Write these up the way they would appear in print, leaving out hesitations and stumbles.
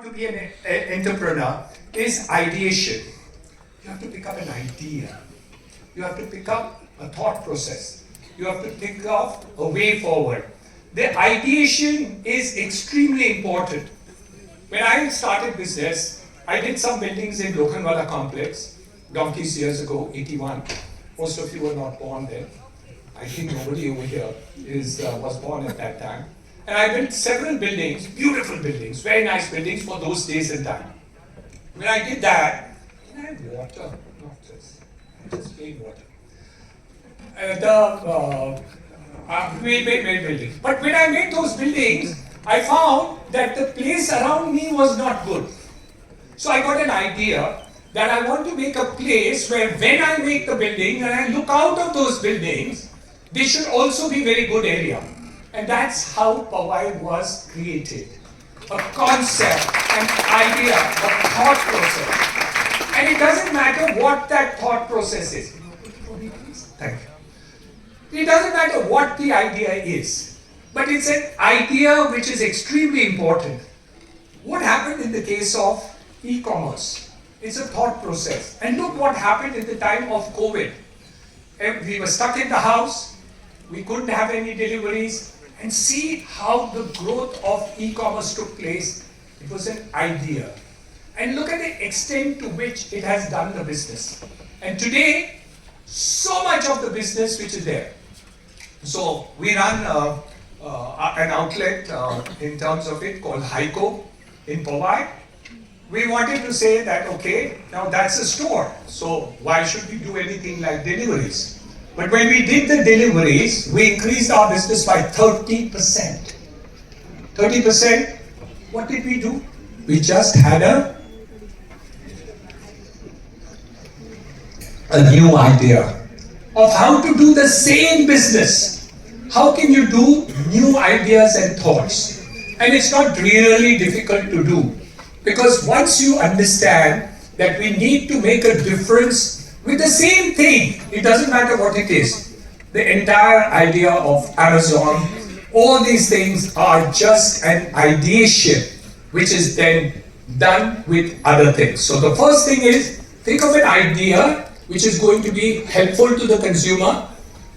To be an entrepreneur is ideation. You have to pick up an idea. You have to pick up a thought process. You have to think of a way forward. The ideation is extremely important. When I started business, I did some buildings in Lokhandwala complex, donkeys years ago, 81. Most of you were not born then. I think nobody over here was born at that time. And I built several buildings, beautiful buildings, very nice buildings for those days and time. When I did that, can I have water? Not this. Just plain water. We made buildings. But when I made those buildings, I found that the place around me was not good. So I got an idea that I want to make a place where when I make the building and I look out of those buildings, they should also be very good area. And that's how Powai was created. A concept, an idea, a thought process. And it doesn't matter what that thought process is. Thank you. It doesn't matter what the idea is. But it's an idea which is extremely important. What happened in the case of e-commerce? It's a thought process. And look what happened at the time of COVID. We were stuck in the house. We couldn't have any deliveries. And see how the growth of e-commerce took place. It was an idea. And look at the extent to which it has done the business. And today, so much of the business which is there. So we run an outlet in terms of it called Heiko in Powai. We wanted to say that, okay, now that's a store. So why should we do anything like deliveries? But when we did the deliveries, we increased our business by 30%. 30%, what did we do? We just had a new idea of how to do the same business. How can you do new ideas and thoughts? And it's not really difficult to do. Because once you understand that we need to make a difference with the same thing, it doesn't matter what it is. The entire idea of Amazon, all these things are just an ideation which is then done with other things. So the first thing is, think of an idea which is going to be helpful to the consumer,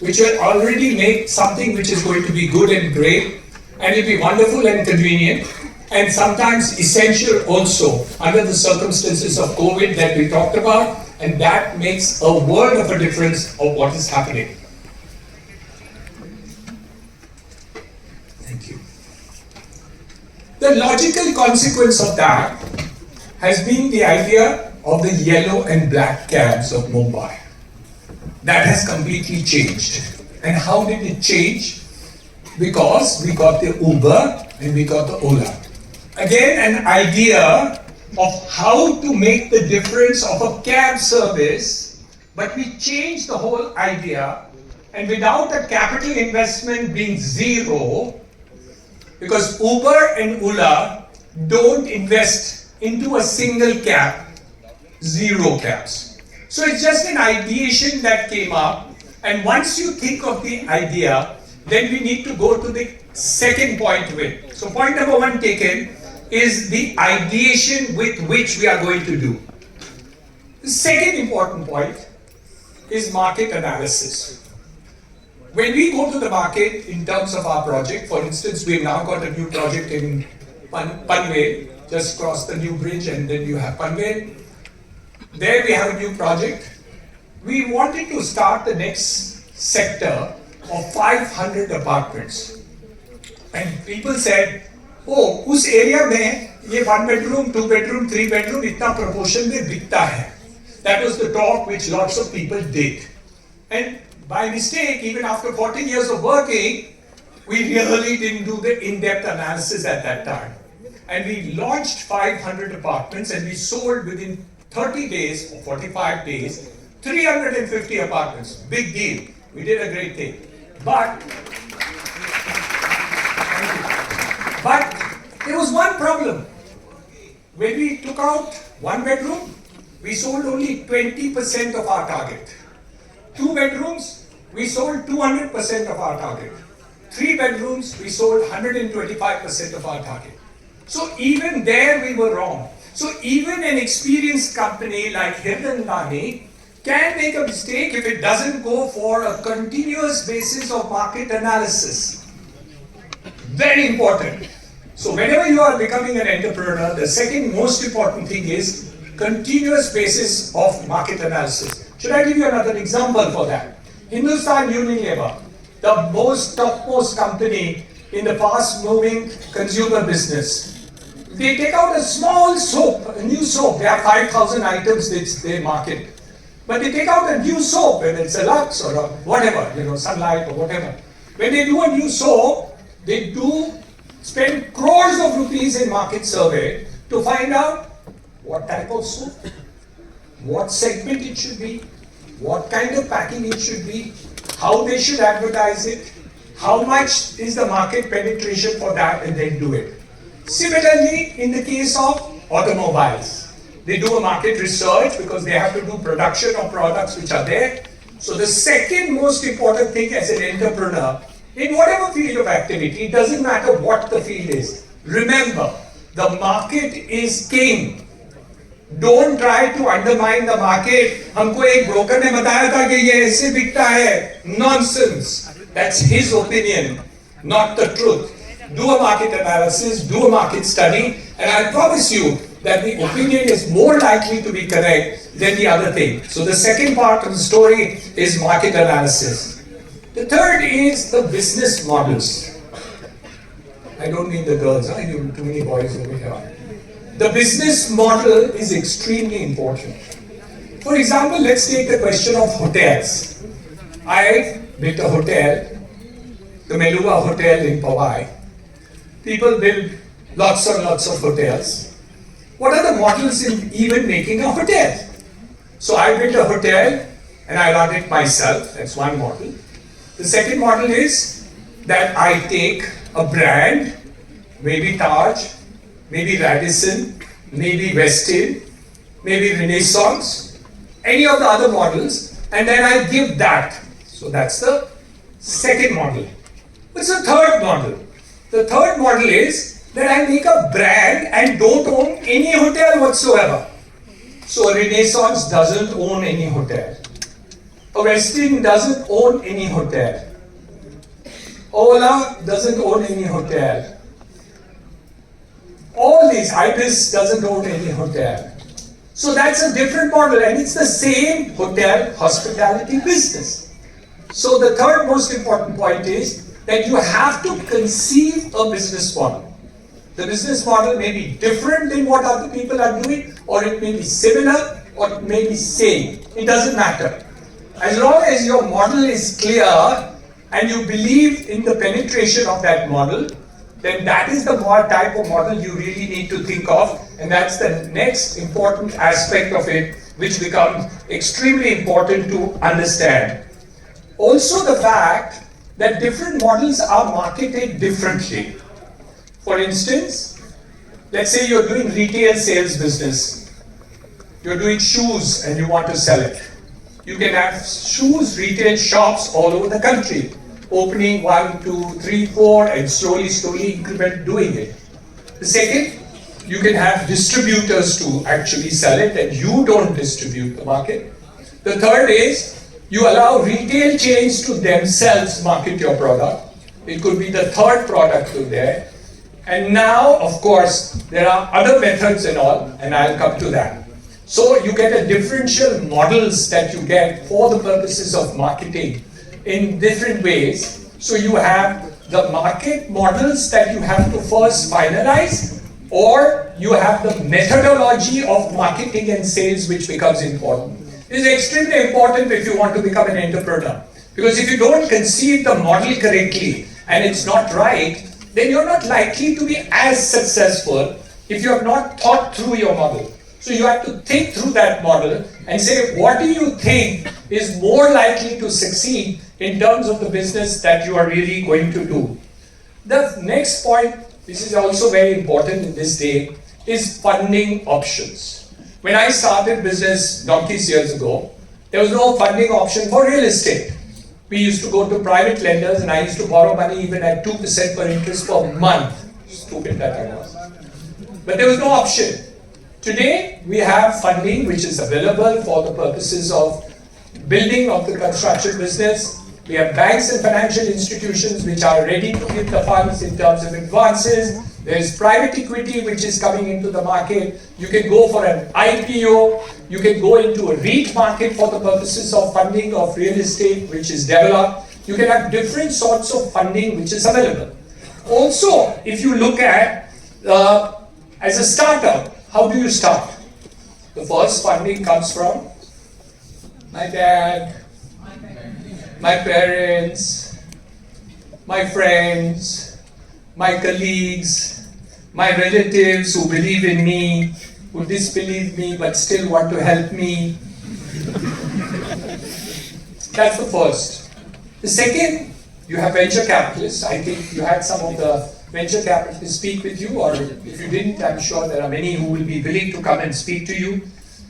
which will already make something which is going to be good and great, and it'll be wonderful and convenient, and sometimes essential also under the circumstances of COVID that we talked about. And that makes a world of a difference of what is happening. Thank you. The logical consequence of that has been the idea of the yellow and black cabs of Mumbai. That has completely changed. And how did it change? Because we got the Uber and we got the Ola. Again, an idea of how to make the difference of a cab service, but we changed the whole idea, and without a capital investment being zero, because Uber and Ola don't invest into a single cab, zero cabs. So it's just an ideation that came up, and once you think of the idea, then we need to go to the second point of it. So point number one taken is the ideation with which we are going to do. The second important point is market analysis. When we go to the market in terms of our project, for instance, we've now got a new project in Panvel, just cross the new bridge and then you have Panvel. There we have a new project. We wanted to start the next sector of 500 apartments. And people said, oh, उस area में ये 1 bedroom, 2 bedroom, 3 bedroom इतना proportion में बिकता है. That was the talk which lots of people did. And by mistake, even after 14 years of working, we really didn't do the in-depth analysis at that time. And we launched 500 apartments and we sold within 30 days or 45 days, 350 apartments. Big deal. We did a great thing. But there was one problem. When we took out 1 bedroom, we sold only 20% of our target. 2 bedrooms, we sold 200% of our target. 3 bedrooms, we sold 125% of our target. So even there we were wrong. So even an experienced company like Hiranandani can make a mistake if it doesn't go for a continuous basis of market analysis. Very important. So whenever you are becoming an entrepreneur, the second most important thing is continuous basis of market analysis. Should I give you another example for that? Hindustan Unilever, the topmost company in the fast-moving consumer business. They take out a small soap, a new soap. They have 5,000 items they market. But they take out a new soap, whether it's a Lux or a whatever, Sunlight or whatever. When they do a new soap, they do spend crores of rupees in market survey to find out what type of soap, what segment it should be, what kind of packing it should be, how they should advertise it, how much is the market penetration for that, and then do it. Similarly, in the case of automobiles, they do a market research because they have to do production of products which are there. So the second most important thing as an entrepreneur, in whatever field of activity, it doesn't matter what the field is. Remember, the market is king. Don't try to undermine the market. हमको एक broker ने बताया था कि ये ऐसे बिकता है. Nonsense. That's his opinion, not the truth. Do a market analysis, do a market study, and I promise you that the opinion is more likely to be correct than the other thing. So the second part of the story is market analysis. The third is the business models. I don't mean the girls, I do too many boys over here. The business model is extremely important. For example, let's take the question of hotels. I built a hotel, the Meluga Hotel in Powai. People build lots and lots of hotels. What are the models in even making a hotel? So I built a hotel and I run it myself. That's one model. The second model is that I take a brand, maybe Taj, maybe Radisson, maybe Westin, maybe Renaissance, any of the other models, and then I give that. So that's the second model. What's the third model? The third model is that I make a brand and don't own any hotel whatsoever. So a Renaissance doesn't own any hotel. A Westin doesn't own any hotel. Ola doesn't own any hotel. All these, Ibis doesn't own any hotel. So that's a different model, and it's the same hotel hospitality business. So the third most important point is that you have to conceive a business model. The business model may be different than what other people are doing, or it may be similar, or it may be same. It doesn't matter. As long as your model is clear and you believe in the penetration of that model, then that is the type of model you really need to think of, and that's the next important aspect of it, which becomes extremely important to understand. Also the fact that different models are marketed differently. For instance, let's say you're doing retail sales business. You're doing shoes and you want to sell it. You can have shoes retail shops all over the country, opening 1, 2, 3, 4, and slowly increment doing it. The second, you can have distributors to actually sell it and you don't distribute the market. The third is, you allow retail chains to themselves market your product. It could be the third product to there. And now, of course, there are other methods and all, and I'll come to that. So you get a differential models that you get for the purposes of marketing in different ways. So you have the market models that you have to first finalize, or you have the methodology of marketing and sales which becomes important. It is extremely important if you want to become an entrepreneur. Because if you don't conceive the model correctly and it's not right, then you're not likely to be as successful if you have not thought through your model. So you have to think through that model and say, what do you think is more likely to succeed in terms of the business that you are really going to do? The next point, this is also very important in this day, is funding options. When I started business donkeys years ago, there was no funding option for real estate. We used to go to private lenders and I used to borrow money even at 2% per interest per month. Stupid that I was. but there was no option. Today, we have funding which is available for the purposes of building of the construction business. We have banks and financial institutions which are ready to give the funds in terms of advances. There is private equity which is coming into the market. You can go for an IPO. You can go into a REIT market for the purposes of funding of real estate which is developed. You can have different sorts of funding which is available. Also, if you look at as a startup, how do you start? The first funding comes from my dad, my parents, my friends, my colleagues, my relatives who believe in me, who disbelieve me but still want to help me. That's the first. The second, you have venture capitalists. I think you had some of the venture capitalists speak with you, or if you didn't, I'm sure there are many who will be willing to come and speak to you.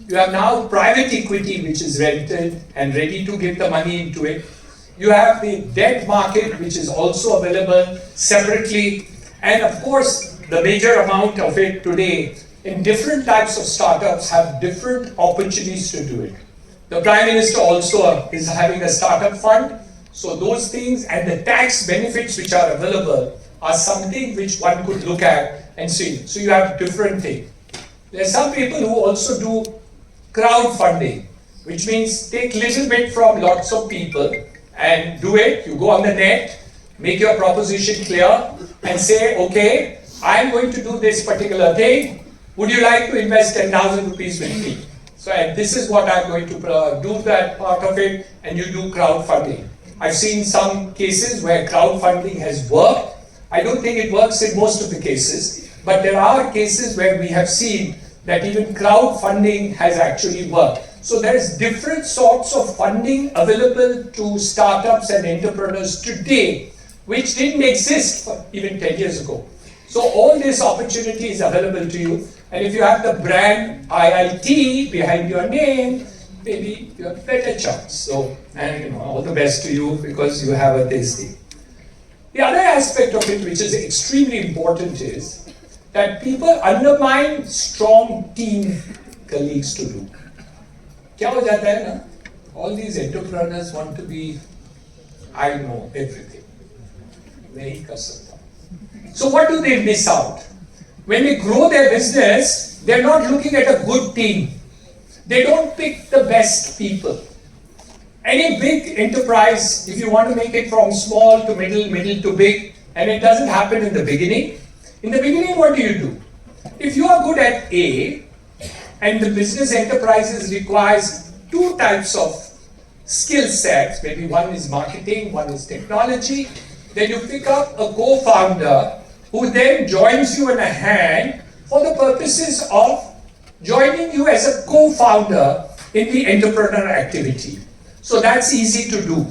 You have now private equity which is rented and ready to give the money into it. You have the debt market which is also available separately, and of course the major amount of it today in different types of startups have different opportunities to do it. The Prime Minister also is having a startup fund, so those things and the tax benefits which are available are something which one could look at and see. So you have different things. There are some people who also do crowdfunding, which means take little bit from lots of people and do it. You go on the net, make your proposition clear and say, okay, I'm going to do this particular thing. Would you like to invest 10,000 rupees with me? So and this is what I'm going to do that part of it, and you do crowdfunding. I've seen some cases where crowdfunding has worked. I don't think it works in most of the cases, but there are cases where we have seen that even crowdfunding has actually worked. So there's different sorts of funding available to startups and entrepreneurs today, which didn't exist even 10 years ago. So all this opportunity is available to you. And if you have the brand IIT behind your name, maybe you have a better chance. So, and all the best to you because you have a tasty. The other aspect of it which is extremely important is that people undermine strong team colleagues to do. क्या हो जाता है ना? All these entrepreneurs want to be, I know everything. मैं ही कर सकता हूँ. So what do they miss out? When they grow their business, they're not looking at a good team. They don't pick the best people. Any big enterprise, if you want to make it from small to middle, middle to big, and it doesn't happen in the beginning, what do? If you are good at A, and the business enterprises requires two types of skill sets, maybe one is marketing, one is technology, then you pick up a co-founder who then joins you in a hand for the purposes of joining you as a co-founder in the entrepreneur activity. So that's easy to do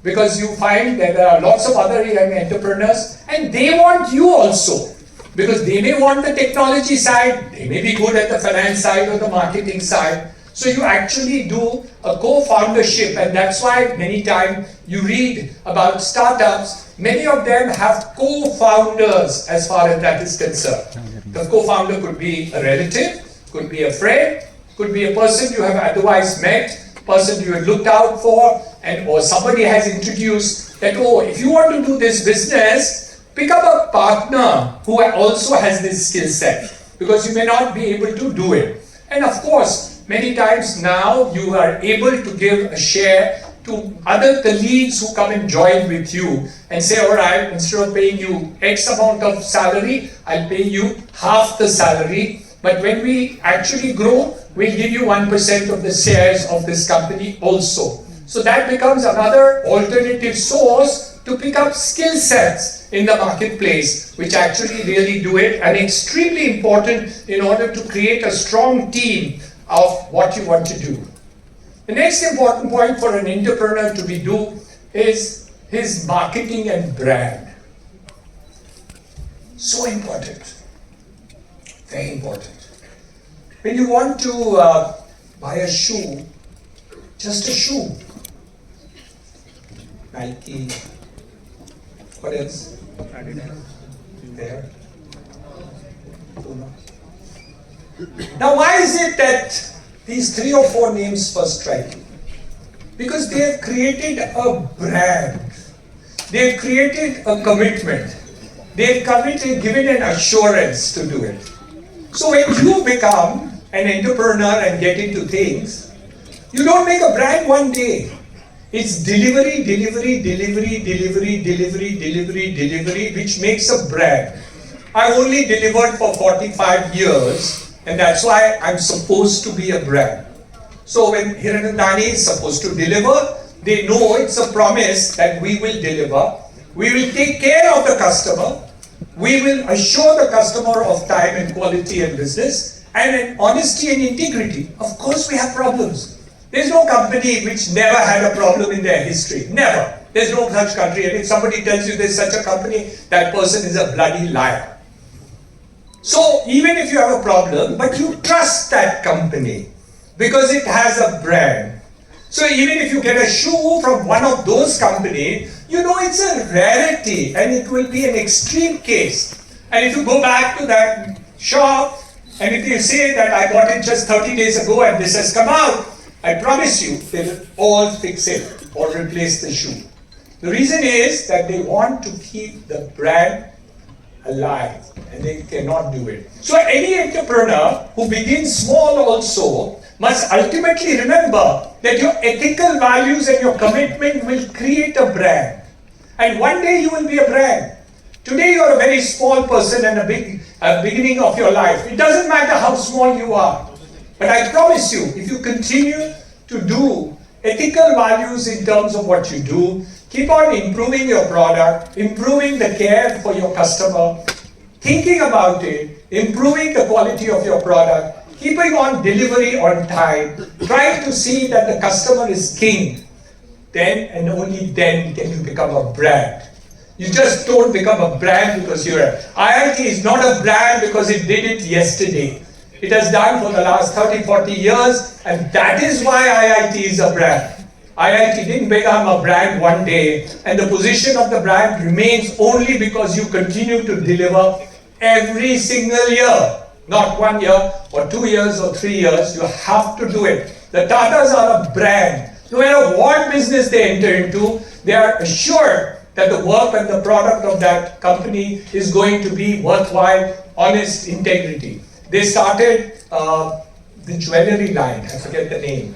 because you find that there are lots of other young entrepreneurs and they want you also because they may want the technology side, they may be good at the finance side or the marketing side. So you actually do a co-foundership, and that's why many times you read about startups, many of them have co-founders as far as that is concerned. The co-founder could be a relative, could be a friend, could be a person you have otherwise met, person you had looked out for, and or somebody has introduced that, oh, if you want to do this business, pick up a partner who also has this skill set, because you may not be able to do it. And of course, many times now you are able to give a share to other colleagues who come and join with you and say, all right, instead of paying you X amount of salary, I'll pay you half the salary. But when we actually grow, we'll give you 1% of the shares of this company also. So that becomes another alternative source to pick up skill sets in the marketplace, which actually really do it, and extremely important in order to create a strong team of what you want to do. The next important point for an entrepreneur to do is his marketing and brand. So important. Very important. When you want to buy a shoe, just a shoe, Nike, what else? There, Puma. Now, why is it that these 3 or 4 names first strike you? Because they have created a brand. They have created a commitment. They have given an assurance to do it. So when you become an entrepreneur and get into things, you don't make a brand one day. It's delivery, which makes a brand. I only delivered for 45 years, and that's why I'm supposed to be a brand. So when Hiranandani is supposed to deliver, they know it's a promise that we will deliver. We will take care of the customer. We will assure the customer of time and quality and business and in honesty and integrity. Of course we have problems. There's no company which never had a problem in their history. Never. There's no such country. And if somebody tells you there's such a company, that person is a bloody liar. So even if you have a problem, but you trust that company because it has a brand. So even if you get a shoe from one of those companies, you know it's a rarity and it will be an extreme case. And if you go back to that shop and if you say that I got it just 30 days ago and this has come out, I promise you they will all fix it or replace the shoe. The reason is that they want to keep the brand alive and they cannot do it. So any entrepreneur who begins small also must ultimately remember that your ethical values and your commitment will create a brand. And one day you will be a brand. Today you are a very small person and a beginning of your life. It doesn't matter how small you are. But I promise you, if you continue to do ethical values in terms of what you do, keep on improving your product, improving the care for your customer, thinking about it, improving the quality of your product, keeping on delivery on time, trying to see that the customer is king, then and only then can you become a brand. You just don't become a brand because you're IIT is not a brand because it did it yesterday. It has done for the last 30, 40 years, and that is why IIT is a brand. IIT didn't become a brand one day, and the position of the brand remains only because you continue to deliver every single year. Not 1 year, or 2 years, or 3 years. You have to do it. The Tatas are a brand. No matter what business they enter into, they are assured that the work and the product of that company is going to be worthwhile, honest, integrity. They started the jewelry line, I forget the name.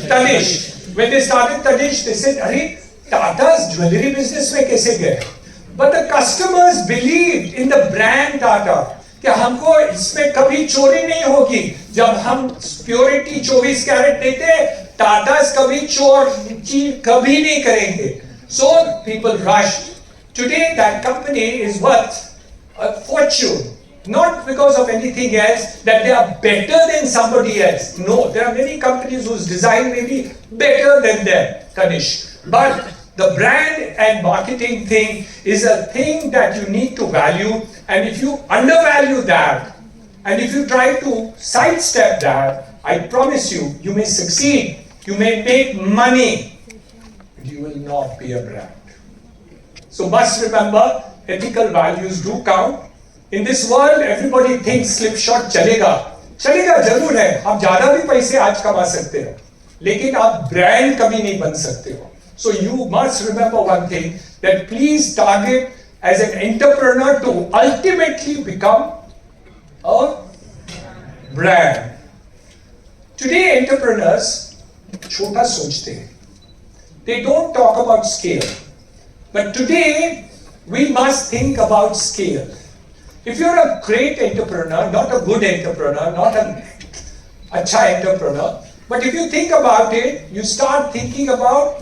Tanish. When they started Tanish, they said, Arey, Tata's jewelry business mein kaise gaye? But the customers believed in the brand Tata. कि हमको इसमें कभी चोरी नहीं होगी. जब हम purity 24 carat देते हैं, टाटास कभी चोरी कभी नहीं करेंगे. So people rushed. Today that company is worth a fortune. Not because of anything else, that they are better than somebody else. No, there are many companies whose design may be better than them, Tanish. But the brand and marketing thing is a thing that you need to value, and if you undervalue that, and if you try to sidestep that, I promise you, you may succeed, you may make money, but you will not be a brand. So must remember, ethical values do count. In this world, everybody thinks slipshod chalega. चलेगा जरूर है, आप ज्यादा भी पैसे आज कमा सकते हो, लेकिन आप ब्रांड कभी नहीं बन सकते हो. So you must remember one thing, that please target as an entrepreneur to ultimately become a brand. Today entrepreneurs छोटा सोचते हैं. They don't talk about scale. But today we must think about scale. If you're a great entrepreneur, not a good entrepreneur, not an अच्छा entrepreneur, but if you think about it, you start thinking about